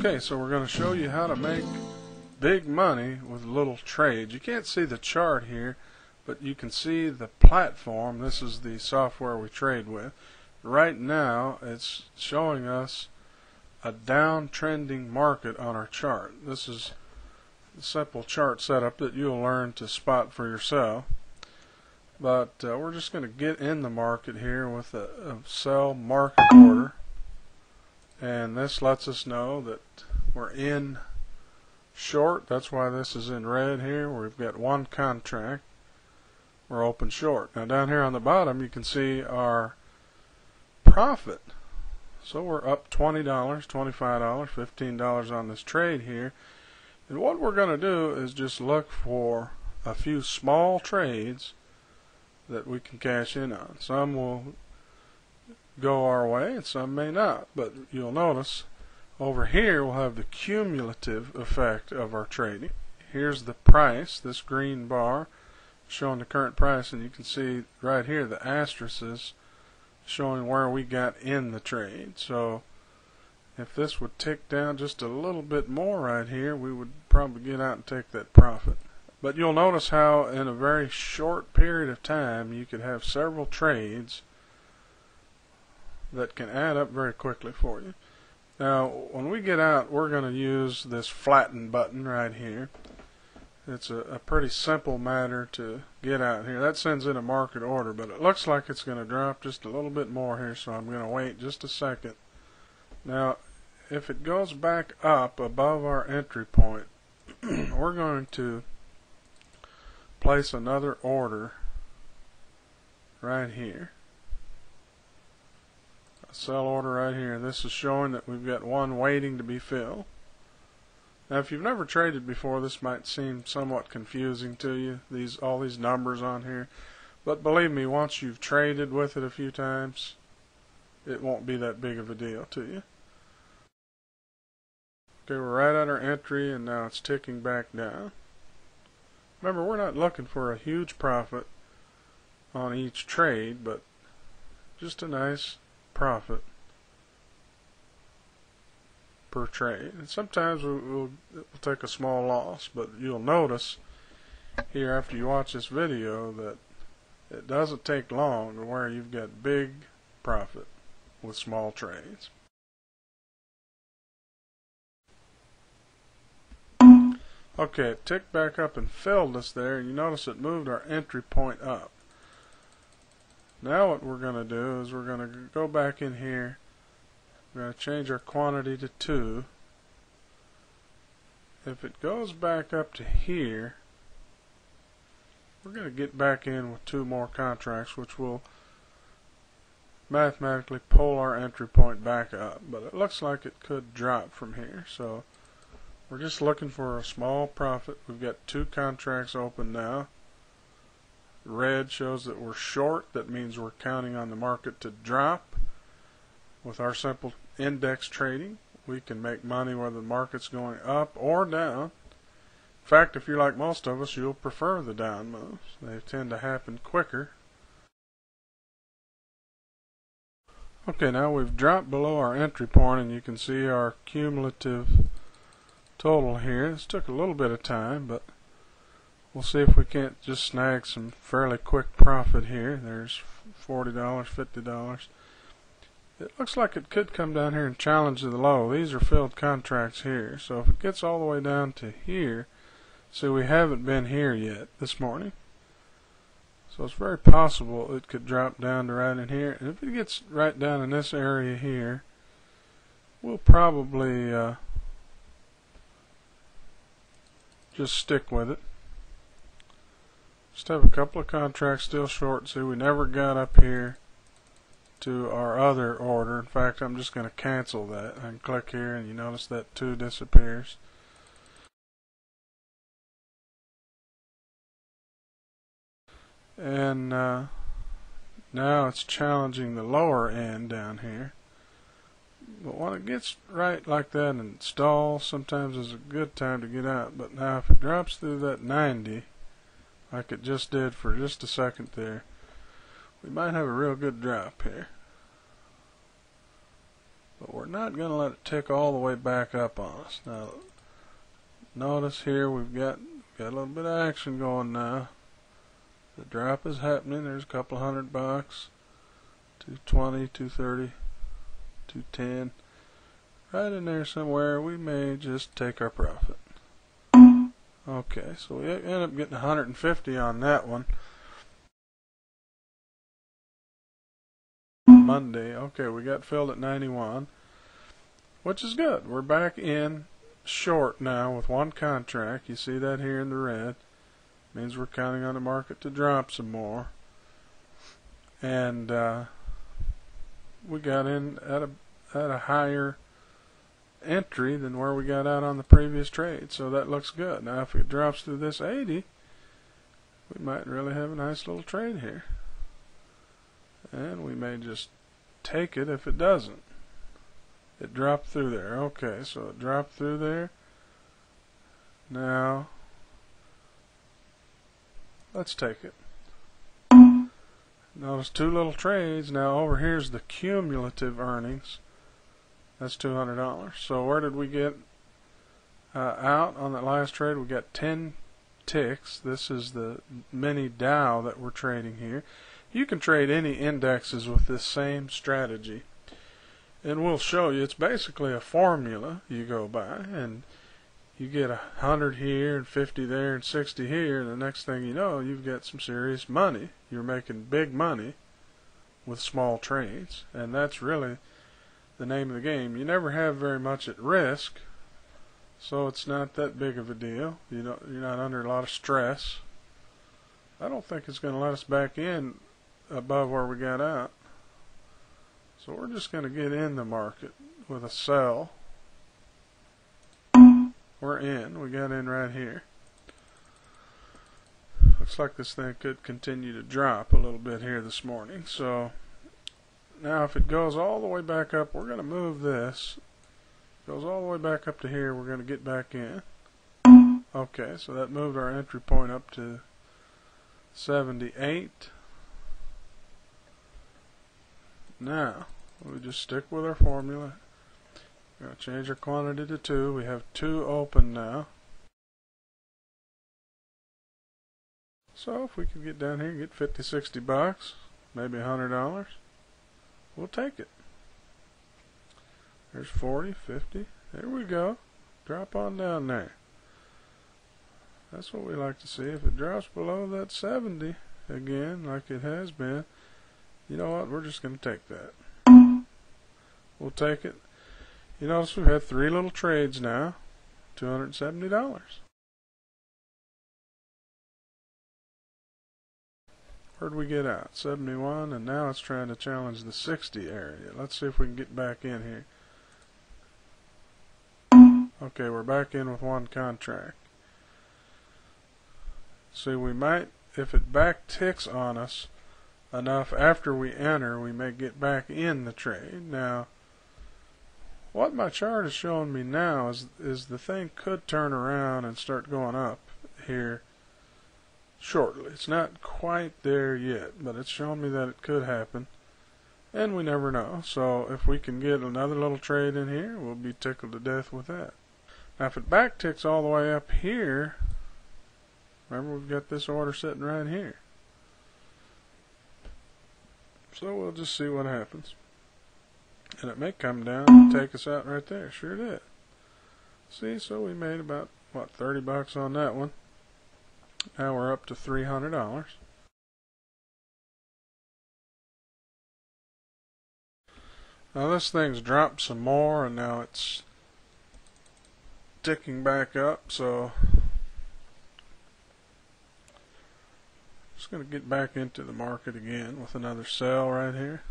Okay, so we're going to show you how to make big money with little trades. You can't see the chart here, but you can see the platform. This is the software we trade with. Right now, it's showing us a downtrending market on our chart. This is a simple chart setup that you'll learn to spot for yourself. But we're just going to get in the market here with a sell market order. And this lets us know that we're in short. That's why this is in red here. We've got one contract. We're open short. Now down here on the bottom you can see our profit. So we're up $20, $25, $15 on this trade here. And what we're going to do is just look for a few small trades that we can cash in on. Some will go our way and some may not, but you'll notice over here we'll have the cumulative effect of our trading. Here's the price, this green bar showing the current price, and you can see right here the asterisk is showing where we got in the trade. So if this would tick down just a little bit more right here, we would probably get out and take that profit. But you'll notice how in a very short period of time you could have several trades that can add up very quickly for you. Now when we get out, we're going to use this flatten button right here. It's a pretty simple matter to get out here. That sends in a market order, but it looks like it's going to drop just a little bit more here, so I'm going to wait just a second. Now if it goes back up above our entry point, we're going to place another order right here. Sell order right here. This is showing that we've got one waiting to be filled. Now if you've never traded before, this might seem somewhat confusing to you, all these numbers on here, but believe me, once you've traded with it a few times, it won't be that big of a deal to you. Okay, we're right at our entry and now it's ticking back down. Remember, we're not looking for a huge profit on each trade, but just a nice profit per trade. And sometimes we'll take a small loss, but you'll notice here after you watch this video that it doesn't take long to where you've got big profit with small trades. Okay, it ticked back up and filled us there, and you notice it moved our entry point up. Now what we're going to do is we're going to go back in here. We're going to change our quantity to 2. If it goes back up to here, we're going to get back in with 2 more contracts, which will mathematically pull our entry point back up. But it looks like it could drop from here, so we're just looking for a small profit. We've got 2 contracts open now. Red shows that we're short. That means we're counting on the market to drop. With our simple index trading, we can make money whether the market's going up or down. In fact, if you're like most of us, you'll prefer the down moves. They tend to happen quicker. Okay, now we've dropped below our entry point and you can see our cumulative total here. This took a little bit of time, but we'll see if we can't just snag some fairly quick profit here. There's $40, $50. It looks like it could come down here and challenge the low. These are filled contracts here. So if it gets all the way down to here, see, we haven't been here yet this morning. So it's very possible it could drop down to right in here. And if it gets right down in this area here, we'll probably just stick with it. Just have a couple of contracts still short. See, we never got up here to our other order. In fact, I'm just going to cancel that. I can click here and you notice that 2 disappears. And now it's challenging the lower end down here. But when it gets right like that and stalls, sometimes is a good time to get out. But now if it drops through that 90, like it just did for just a second there, we might have a real good drop here. but we're not going to let it tick all the way back up on us. Now, notice here we've got a little bit of action going now. The drop is happening. There's a couple $100, 220, 230, 210. Right in there somewhere, we may just take our profit. Okay, so we end up getting 150 on that one. Monday, okay, we got filled at 91, which is good. We're back in short now with one contract. You see that here in the red. Means we're counting on the market to drop some more. And we got in at a higher entry than where we got out on the previous trade, so that looks good. Now if it drops through this 80, we might really have a nice little trade here, and we may just take it if it doesn't. It dropped through there. Okay, so it dropped through there. Now let's take it. Notice two little trades. Now over here's the cumulative earnings. That's $200. So where did we get out on that last trade? We got 10 ticks. This is the mini Dow that we're trading here. You can trade any indexes with this same strategy. And we'll show you. It's basically a formula you go by. And you get 100 here and 50 there and 60 here. And the next thing you know, you've got some serious money. You're making big money with small trades. And that's really the name of the game. You never have very much at risk, so it's not that big of a deal. You're not under a lot of stress. I don't think it's going to let us back in above where we got out, so we're just going to get in the market with a sell. We're in. We got in right here. Looks like this thing could continue to drop a little bit here this morning, so now if it goes all the way back up, we're going to move this. Goes all the way back up to here, we're going to get back in. Okay, so that moved our entry point up to 78. Now, we just stick with our formula. We're going to change our quantity to 2. We have 2 open now. So if we could get down here and get 50, 60 bucks, maybe $100, we'll take it. There's 40, 50. There we go. Drop on down there. That's what we like to see. If it drops below that 70 again, like it has been, you know what? We're just going to take that. We'll take it. You notice we've had 3 little trades now. $270. Where'd we get out? 71, and now it's trying to challenge the 60 area. Let's see if we can get back in here. Okay, we're back in with one contract. See, we might, if it back ticks on us enough after we enter, we may get back in the trade. Now, what my chart is showing me now is the thing could turn around and start going up here shortly. It's not quite there yet, but it's showing me that it could happen, and we never know. So if we can get another little trade in here, we'll be tickled to death with that. Now if it back ticks all the way up here, remember we've got this order sitting right here, so we'll just see what happens. And it may come down and take us out right there. Sure did. See, so we made about, what, 30 bucks on that one. Now we're up to $300. Now this thing's dropped some more, and now it's ticking back up, so just going to get back into the market again with another sell right here.